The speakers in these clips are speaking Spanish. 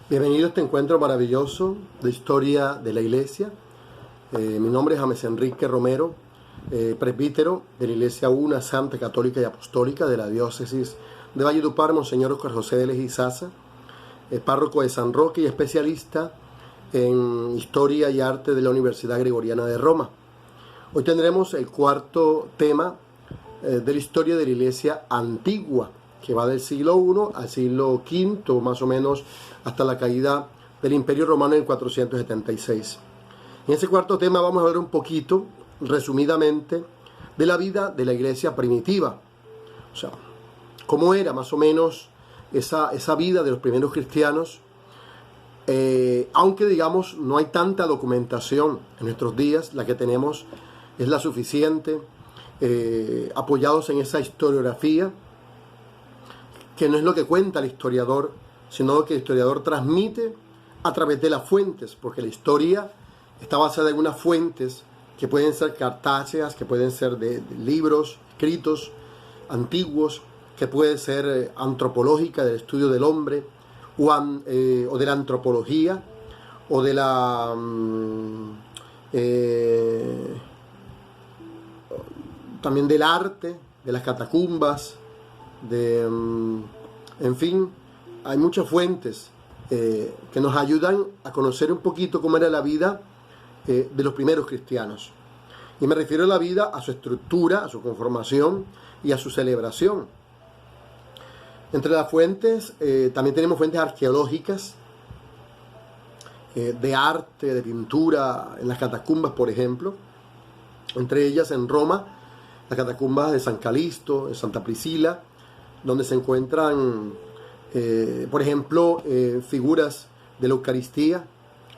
Bienvenido a este encuentro maravilloso de historia de la iglesia. Mi nombre es James Enrique Romero, presbítero de la Iglesia Una, Santa, Católica y Apostólica de la Diócesis de Valledupar, Monseñor Oscar José de Legizaza, párroco de San Roque y especialista en Historia y Arte de la Universidad Gregoriana de Roma. Hoy tendremos el cuarto tema de la historia de la Iglesia antigua, que va del siglo I al siglo V, más o menos, hasta la caída del Imperio Romano en 476. En ese cuarto tema vamos a hablar un poquito, resumidamente, de la vida de la iglesia primitiva. O sea, cómo era más o menos esa vida de los primeros cristianos, aunque digamos no hay tanta documentación en nuestros días, la que tenemos es la suficiente, apoyados en esa historiografía, que no es lo que cuenta el historiador, sino lo que el historiador transmite a través de las fuentes, porque la historia está basada en unas fuentes que pueden ser cartáceas, que pueden ser de libros escritos antiguos, que puede ser antropológica, del estudio del hombre, o de la antropología, o de la también del arte, de las catacumbas, en fin, hay muchas fuentes que nos ayudan a conocer un poquito cómo era la vida de los primeros cristianos. Y me refiero a la vida, a su estructura, a su conformación y a su celebración. Entre las fuentes también tenemos fuentes arqueológicas, de arte, de pintura, en las catacumbas, por ejemplo. Entre ellas en Roma, las catacumbas de San Calixto, de Santa Priscila, donde se encuentran, por ejemplo, figuras de la Eucaristía,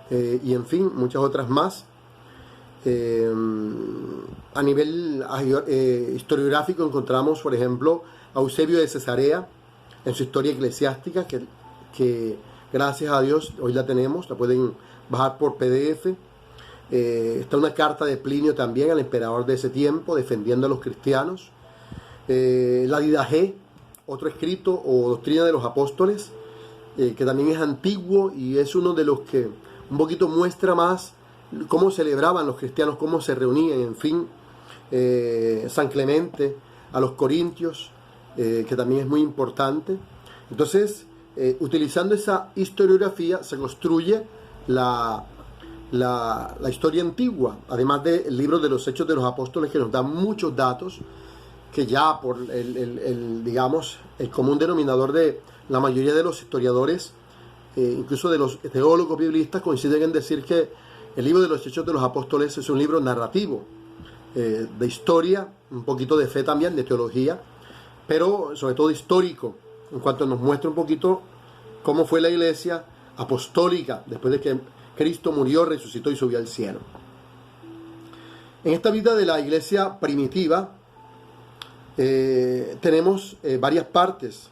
y en fin, muchas otras más. A nivel historiográfico encontramos, por ejemplo, a Eusebio de Cesarea en su historia eclesiástica, que gracias a Dios hoy la tenemos, la pueden bajar por PDF. Está una carta de Plinio también al emperador de ese tiempo, defendiendo a los cristianos. La Didache, otro escrito o doctrina de los apóstoles, que también es antiguo y es uno de los que un poquito muestra más cómo celebraban los cristianos, cómo se reunían, en fin. San Clemente a los Corintios, que también es muy importante. Entonces, utilizando esa historiografía se construye la historia antigua, además del libro de los Hechos de los Apóstoles, que nos da muchos datos que ya por digamos, el común denominador de la mayoría de los historiadores, incluso de los teólogos biblistas, coinciden en decir que el libro de los Hechos de los Apóstoles es un libro narrativo, de historia, un poquito de fe también, de teología, pero sobre todo histórico, en cuanto nos muestra un poquito cómo fue la iglesia apostólica después de que Cristo murió, resucitó y subió al cielo. En esta vida de la iglesia primitiva tenemos varias partes.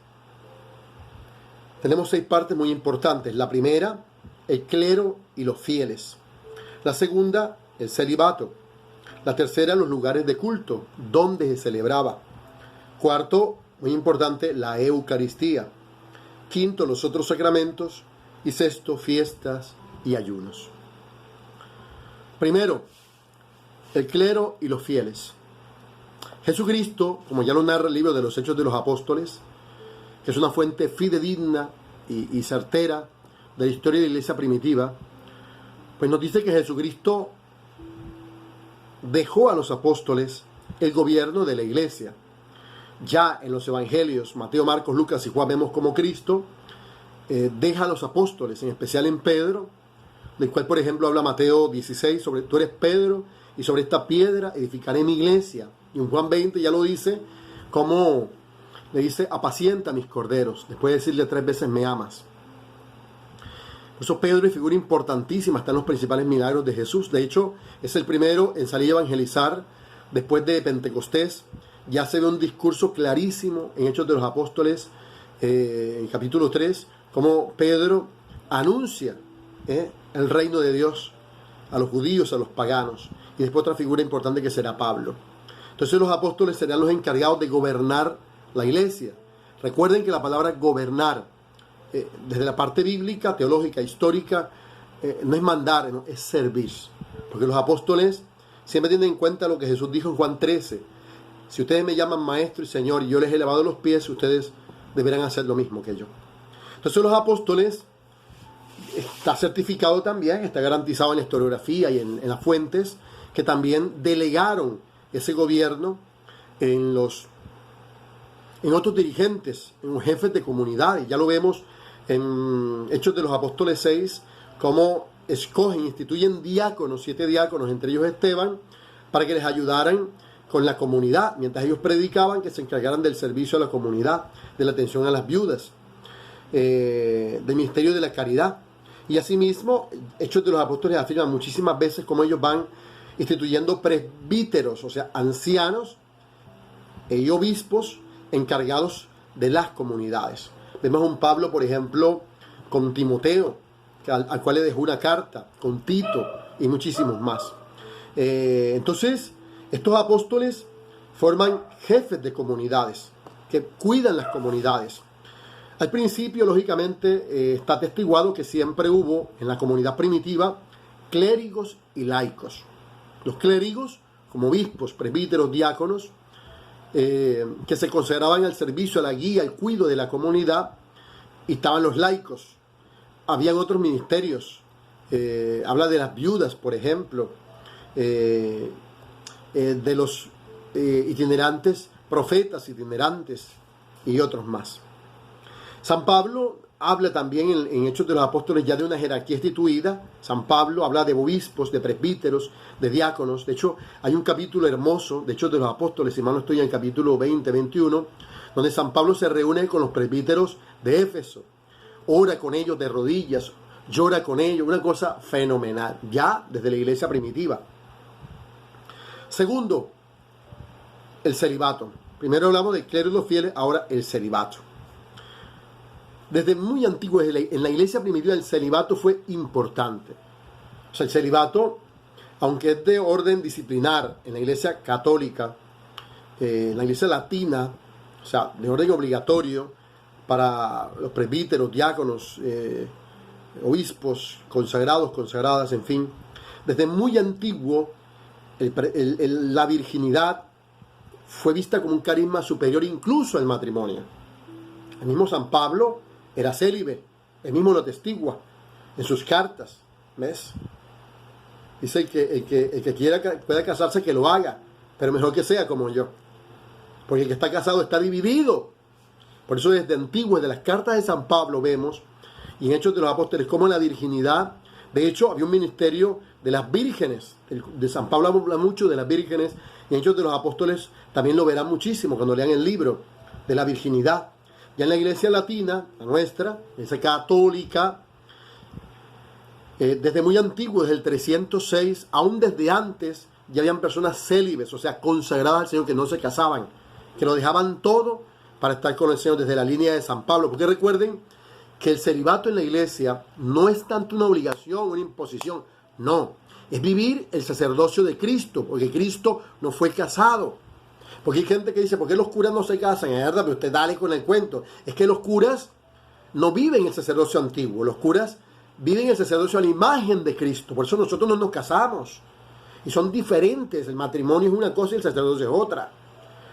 Tenemos 6 partes muy importantes. La primera, el clero y los fieles. La segunda, el celibato. La tercera, los lugares de culto, donde se celebraba. Cuarto, muy importante, la Eucaristía. Quinto, los otros sacramentos. Y sexto, fiestas y ayunos. Primero, el clero y los fieles. Jesucristo, como ya lo narra el libro de los Hechos de los Apóstoles, que es una fuente fidedigna y certera de la historia de la iglesia primitiva, pues nos dice que Jesucristo dejó a los apóstoles el gobierno de la iglesia. Ya en los evangelios, Mateo, Marcos, Lucas y Juan, vemos como Cristo deja a los apóstoles, en especial en Pedro, del cual por ejemplo habla Mateo 16, sobre tú eres Pedro y sobre esta piedra edificaré mi iglesia. Y en Juan 20 ya lo dice, como le dice, apacienta mis corderos, después de decirle 3 veces me amas. Por eso Pedro es figura importantísima, está en los principales milagros de Jesús. De hecho, es el primero en salir a evangelizar después de Pentecostés. Ya se ve un discurso clarísimo en Hechos de los Apóstoles, en capítulo 3, como Pedro anuncia el reino de Dios a los judíos, a los paganos. Y después otra figura importante que será Pablo. Entonces los apóstoles serán los encargados de gobernar la iglesia. Recuerden que la palabra gobernar desde la parte bíblica, teológica, histórica, no es mandar, no, es servir. Porque los apóstoles siempre tienen en cuenta lo que Jesús dijo en Juan 13. Si ustedes me llaman maestro y señor y yo les he lavado los pies, ustedes deberán hacer lo mismo que yo. Entonces los apóstoles, está certificado también, está garantizado en la historiografía y en las fuentes, que también delegaron ese gobierno en otros dirigentes, en jefes de comunidades. Ya lo vemos en Hechos de los Apóstoles 6, cómo escogen, instituyen diáconos, 7 diáconos, entre ellos Esteban, para que les ayudaran con la comunidad, mientras ellos predicaban, que se encargaran del servicio a la comunidad, de la atención a las viudas, del ministerio de la caridad. Y asimismo, Hechos de los Apóstoles afirman muchísimas veces cómo ellos van instituyendo presbíteros, o sea, ancianos y obispos encargados de las comunidades. Vemos a un Pablo, por ejemplo, con Timoteo, al cual le dejó una carta, con Tito y muchísimos más. Entonces, estos apóstoles forman jefes de comunidades, que cuidan las comunidades. Al principio, lógicamente, está atestiguado que siempre hubo en la comunidad primitiva clérigos y laicos. Los clérigos, como obispos, presbíteros, diáconos, que se consagraban al servicio, a la guía, al cuidado de la comunidad, y estaban los laicos. Habían otros ministerios, habla de las viudas, por ejemplo, de los itinerantes, profetas itinerantes y otros más. San Pablo habla también en Hechos de los Apóstoles ya de una jerarquía instituida. San Pablo habla de obispos, de presbíteros, de diáconos. De hecho, hay un capítulo hermoso de Hechos de los Apóstoles, si mal no estoy, en el capítulo 20, 21, donde San Pablo se reúne con los presbíteros de Éfeso, ora con ellos de rodillas, llora con ellos, una cosa fenomenal, ya desde la iglesia primitiva. Segundo, el celibato. Primero hablamos del clero y los fieles, ahora el celibato. Desde muy antiguo, en la iglesia primitiva, el celibato fue importante. O sea, el celibato, aunque es de orden disciplinar en la iglesia católica, en la iglesia latina, o sea, de orden obligatorio para los presbíteros, diáconos, obispos, consagrados, consagradas, en fin. Desde muy antiguo, la virginidad fue vista como un carisma superior incluso al matrimonio. El mismo San Pablo era célibe, él mismo lo atestigua en sus cartas, ¿ves? Dice el que quiera pueda casarse, que lo haga, pero mejor que sea como yo, porque el que está casado está dividido. Por eso desde antiguo, desde las cartas de San Pablo vemos, y en Hechos de los Apóstoles, como la virginidad, de hecho había un ministerio de las vírgenes, de San Pablo habla mucho de las vírgenes, y en Hechos de los Apóstoles también lo verán muchísimo cuando lean el libro de la virginidad. Ya en la iglesia latina, la nuestra, la iglesia católica, desde muy antiguo, desde el 306, aún desde antes, ya habían personas célibes, o sea, consagradas al Señor, que no se casaban, que lo dejaban todo para estar con el Señor desde la línea de San Pablo. Porque recuerden que el celibato en la iglesia no es tanto una obligación, una imposición, no, es vivir el sacerdocio de Cristo, porque Cristo no fue casado. Porque hay gente que dice, ¿por qué los curas no se casan? Es verdad, pero usted dale con el cuento. Es que los curas no viven el sacerdocio antiguo. Los curas viven el sacerdocio a la imagen de Cristo. Por eso nosotros no nos casamos. Y son diferentes. El matrimonio es una cosa y el sacerdocio es otra.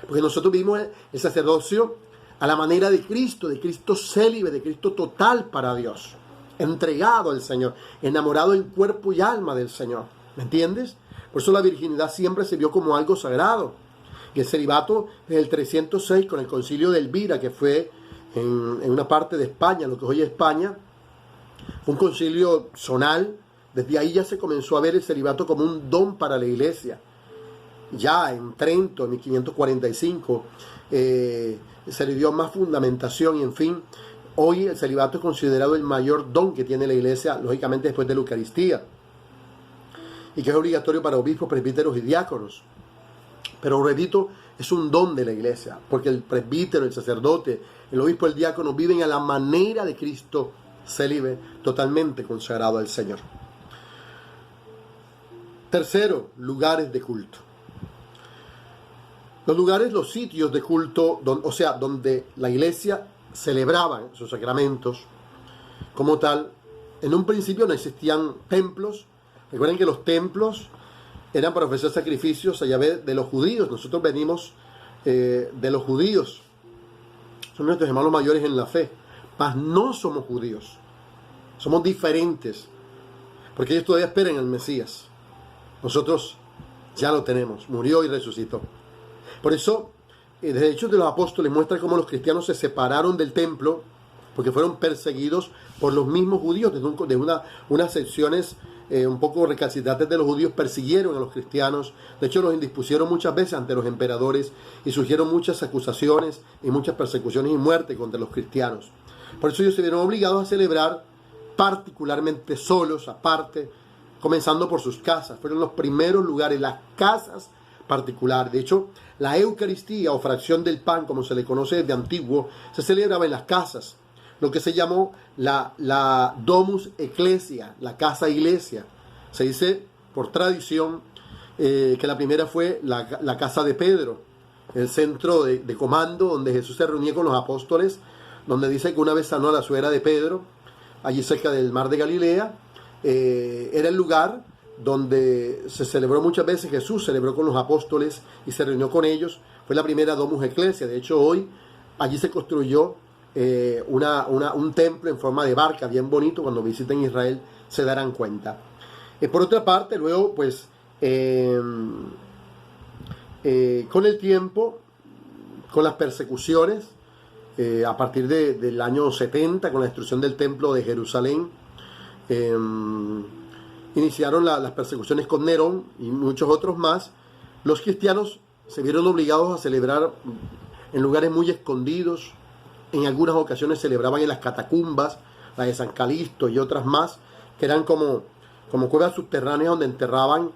Porque nosotros vivimos el sacerdocio a la manera de Cristo célibe, de Cristo total para Dios. Entregado al Señor. Enamorado en cuerpo y alma del Señor. ¿Me entiendes? Por eso la virginidad siempre se vio como algo sagrado. Y el celibato desde el 306 con el concilio de Elvira, que fue en una parte de España, lo que hoy es España, un concilio zonal. Desde ahí ya se comenzó a ver el celibato como un don para la iglesia. Ya en Trento, en 1545, se le dio más fundamentación y en fin, hoy el celibato es considerado el mayor don que tiene la iglesia, lógicamente después de la Eucaristía, y que es obligatorio para obispos, presbíteros y diáconos. Pero repito, es un don de la iglesia, porque el presbítero, el sacerdote, el obispo, el diácono viven a la manera de Cristo célibe, totalmente consagrado al Señor. Tercero, lugares de culto. Los lugares, los sitios de culto, donde la iglesia celebraba sus sacramentos, como tal. En un principio no existían templos. Recuerden que los templos eran para ofrecer sacrificios a Yahvé de los judíos. Nosotros venimos de los judíos. Son nuestros hermanos mayores en la fe. Mas no somos judíos. Somos diferentes. Porque ellos todavía esperan al Mesías. Nosotros ya lo tenemos. Murió y resucitó. Por eso, desde Hechos de los Apóstoles muestra cómo los cristianos se separaron del templo porque fueron perseguidos por los mismos judíos. Desde unas secciones un poco recalcitrantes de los judíos persiguieron a los cristianos. De hecho, los indispusieron muchas veces ante los emperadores y surgieron muchas acusaciones y muchas persecuciones y muerte contra los cristianos. Por eso ellos se vieron obligados a celebrar particularmente solos, aparte, comenzando por sus casas. Fueron los primeros lugares, las casas particulares. De hecho, la Eucaristía o fracción del pan, como se le conoce desde antiguo, se celebraba en las casas, lo que se llamó la Domus Ecclesia, la casa iglesia. Se dice por tradición que la primera fue la casa de Pedro, el centro de comando donde Jesús se reunía con los apóstoles, donde dice que una vez sanó a la suegra de Pedro, allí cerca del mar de Galilea. Era el lugar donde se celebró muchas veces. Jesús celebró con los apóstoles y se reunió con ellos. Fue la primera Domus Ecclesia. De hecho, hoy allí se construyó un templo en forma de barca bien bonito. Cuando visiten Israel se darán cuenta. Por otra parte, luego pues con el tiempo, con las persecuciones, a partir del año 70, con la destrucción del templo de Jerusalén, iniciaron las persecuciones con Nerón y muchos otros más. Los cristianos se vieron obligados a celebrar en lugares muy escondidos. En algunas ocasiones celebraban en las catacumbas, la de San Calixto y otras más, que eran como cuevas subterráneas donde enterraban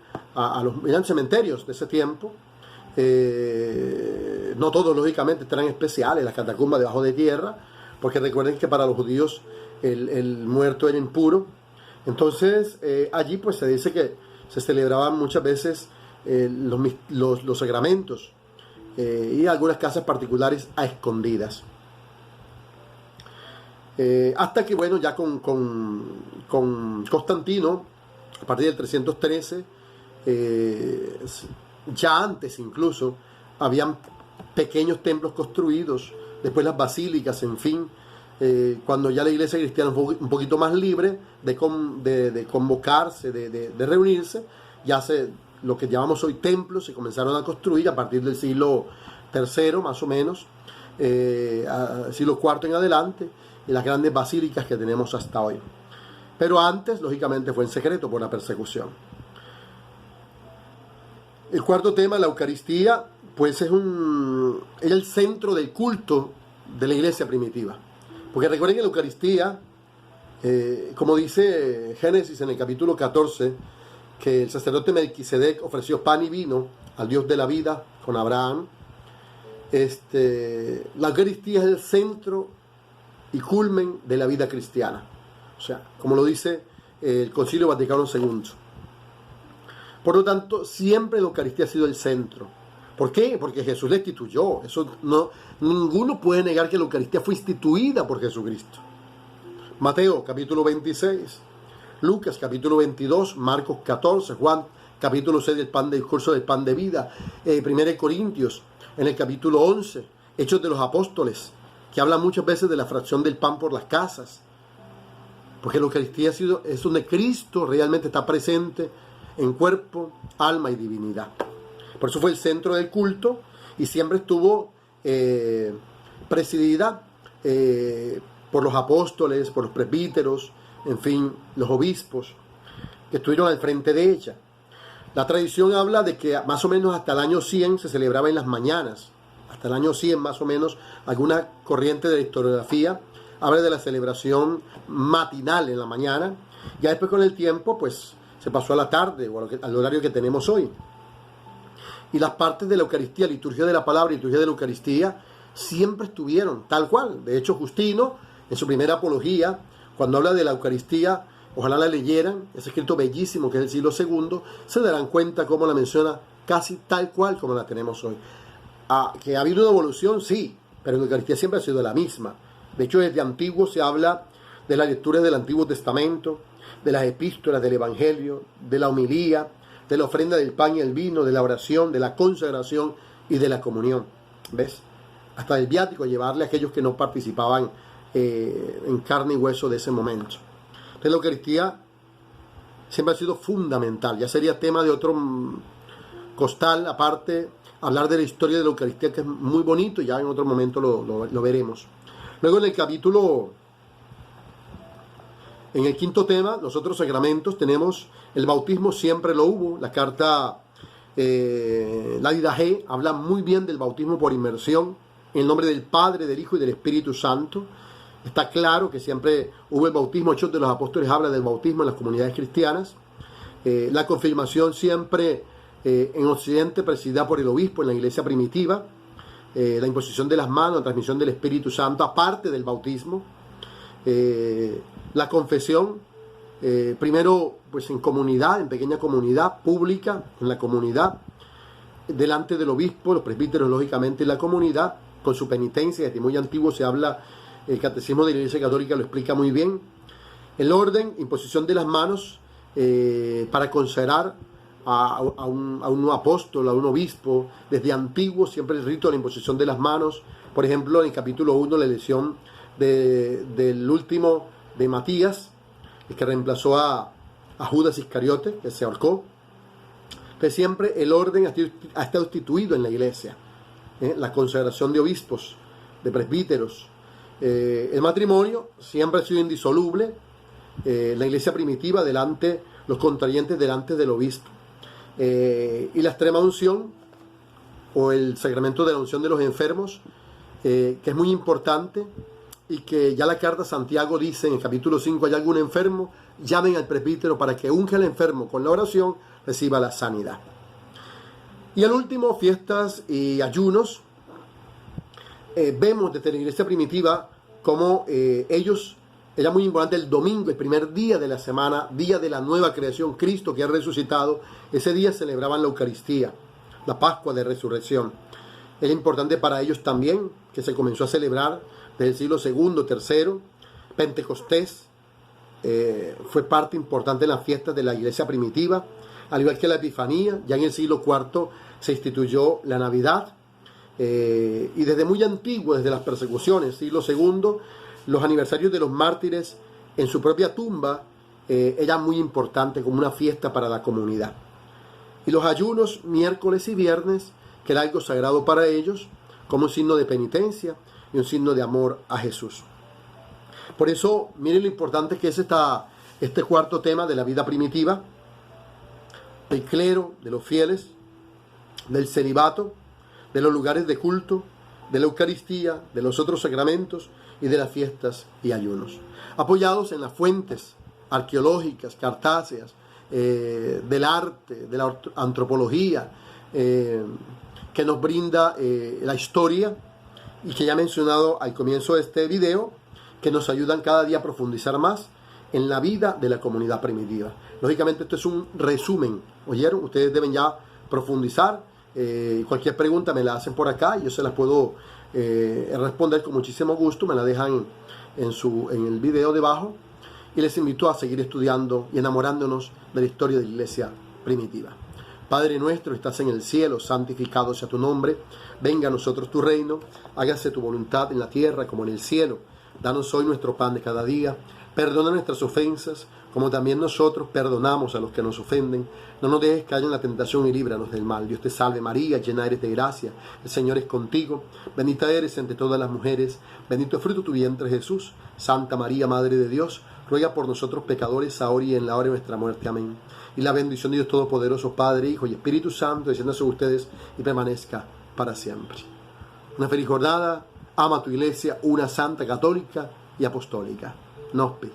eran cementerios de ese tiempo. No todos, lógicamente, eran especiales, las catacumbas debajo de tierra, porque recuerden que para los judíos el muerto era impuro. Entonces, allí pues se dice que se celebraban muchas veces los sacramentos y algunas casas particulares a escondidas. Hasta que, bueno, ya con Constantino, a partir del 313, ya antes incluso, habían pequeños templos construidos, después las basílicas, en fin. Cuando ya la iglesia cristiana fue un poquito más libre de convocarse, de reunirse, ya lo que llamamos hoy templos se comenzaron a construir a partir del siglo III más o menos, siglo IV en adelante, y las grandes basílicas que tenemos hasta hoy. Pero antes, lógicamente, fue en secreto por la persecución. El cuarto tema, la Eucaristía, pues era el centro del culto de la iglesia primitiva. Porque recuerden que la Eucaristía, como dice Génesis en el capítulo 14, que el sacerdote Melquisedec ofreció pan y vino al Dios de la vida con Abraham, la Eucaristía es el centro y culmen de la vida cristiana. O sea, como lo dice el Concilio Vaticano II. Por lo tanto, siempre la Eucaristía ha sido el centro. ¿Por qué? Porque Jesús la instituyó. Ninguno puede negar que la Eucaristía fue instituida por Jesucristo. Mateo, capítulo 26. Lucas, capítulo 22. Marcos, 14. Juan, capítulo 6 del curso del pan de vida. 1 Corintios, en el capítulo 11. Hechos de los Apóstoles, que habla muchas veces de la fracción del pan por las casas. Porque la Eucaristía es donde Cristo realmente está presente en cuerpo, alma y divinidad. Por eso fue el centro del culto y siempre estuvo presidida por los apóstoles, por los presbíteros, en fin, los obispos que estuvieron al frente de ella. La tradición habla de que más o menos hasta el año 100 se celebraba en las mañanas. Hasta el año 100 más o menos, alguna corriente de la historiografía habla de la celebración matinal en la mañana. Ya después con el tiempo pues se pasó a la tarde o al horario que tenemos hoy. Y las partes de la Eucaristía, liturgia de la palabra y liturgia de la Eucaristía, siempre estuvieron tal cual. De hecho, Justino, en su primera apología, cuando habla de la Eucaristía, ojalá la leyeran, ese escrito bellísimo que es del siglo II, se darán cuenta cómo la menciona casi tal cual como la tenemos hoy. Que ha habido una evolución, sí, pero la Eucaristía siempre ha sido la misma. De hecho, desde antiguo se habla de las lecturas del Antiguo Testamento, de las epístolas, del Evangelio, de la homilía, de la ofrenda del pan y el vino, de la oración, de la consagración y de la comunión. ¿Ves? Hasta el viático, llevarle a aquellos que no participaban en carne y hueso de ese momento. Entonces la Eucaristía siempre ha sido fundamental. Ya sería tema de otro costal aparte, hablar de la historia de la Eucaristía, que es muy bonito, ya en otro momento lo veremos. Luego en el quinto tema, los otros sacramentos, tenemos el bautismo, siempre lo hubo. La carta la Didache habla muy bien del bautismo por inmersión, en el nombre del Padre, del Hijo y del Espíritu Santo. Está claro que siempre hubo el bautismo. Hechos de los Apóstoles habla del bautismo en las comunidades cristianas. La confirmación siempre en Occidente presidida por el obispo en la iglesia primitiva. La imposición de las manos, la transmisión del Espíritu Santo, aparte del bautismo. La confesión, primero pues en comunidad, en pequeña comunidad pública, en la comunidad, delante del obispo, los presbíteros lógicamente en la comunidad, con su penitencia. Desde muy antiguo se habla, el catecismo de la Iglesia Católica lo explica muy bien. El orden, imposición de las manos para consagrar a un nuevo apóstol, a un obispo. Desde antiguo siempre el rito de la imposición de las manos. Por ejemplo, en el capítulo 1, la elección del último de Matías, el que reemplazó a Judas Iscariote, que se ahorcó. Entonces siempre el orden ha estado instituido en la iglesia. La consagración de obispos, de presbíteros. El matrimonio siempre ha sido indisoluble. La iglesia primitiva, los contrayentes delante del obispo. Y la extrema unción, o el sacramento de la unción de los enfermos, que es muy importante, y que ya la carta a Santiago dice en el capítulo 5, hay algún enfermo, llamen al presbítero para que unja al enfermo con la oración, reciba la sanidad. Y al último, fiestas y ayunos. Vemos desde la iglesia primitiva cómo era muy importante el domingo, el primer día de la semana, día de la nueva creación, Cristo que ha resucitado. Ese día celebraban la Eucaristía, la Pascua de Resurrección. Era importante para ellos también, que se comenzó a celebrar desde el siglo II, III. Pentecostés fue parte importante en las fiestas de la iglesia primitiva, al igual que la Epifanía. Ya en el siglo IV se instituyó la Navidad, y desde muy antiguo, desde las persecuciones, siglo II, los aniversarios de los mártires en su propia tumba eran muy importantes como una fiesta para la comunidad. Y los ayunos miércoles y viernes, que era algo sagrado para ellos, como un signo de penitencia y un signo de amor a Jesús. Por eso, miren lo importante que es este cuarto tema de la vida primitiva, del clero, de los fieles, del celibato, de los lugares de culto, de la Eucaristía, de los otros sacramentos y de las fiestas y ayunos. Apoyados en las fuentes arqueológicas, cartáceas, del arte, de la antropología, que nos brinda la historia, y que ya he mencionado al comienzo de este video, que nos ayudan cada día a profundizar más en la vida de la comunidad primitiva. Lógicamente esto es un resumen, ¿oyeron? Ustedes deben ya profundizar. Cualquier pregunta me la hacen por acá y yo se las puedo responder con muchísimo gusto. Me la dejan en el video debajo, y les invito a seguir estudiando y enamorándonos de la historia de la iglesia primitiva. Padre nuestro, estás en el cielo, santificado sea tu nombre. Venga a nosotros tu reino, hágase tu voluntad en la tierra como en el cielo. Danos hoy nuestro pan de cada día. Perdona nuestras ofensas, como también nosotros perdonamos a los que nos ofenden. No nos dejes caer en la tentación y líbranos del mal. Dios te salve María, llena eres de gracia. El Señor es contigo. Bendita eres entre todas las mujeres. Bendito es fruto de tu vientre Jesús. Santa María, Madre de Dios, ruega por nosotros pecadores, ahora y en la hora de nuestra muerte. Amén. Y la bendición de Dios Todopoderoso, Padre, Hijo y Espíritu Santo, descienda sobre ustedes y permanezca para siempre. Una feliz jornada. Ama a tu iglesia, una santa, católica y apostólica. Nospe.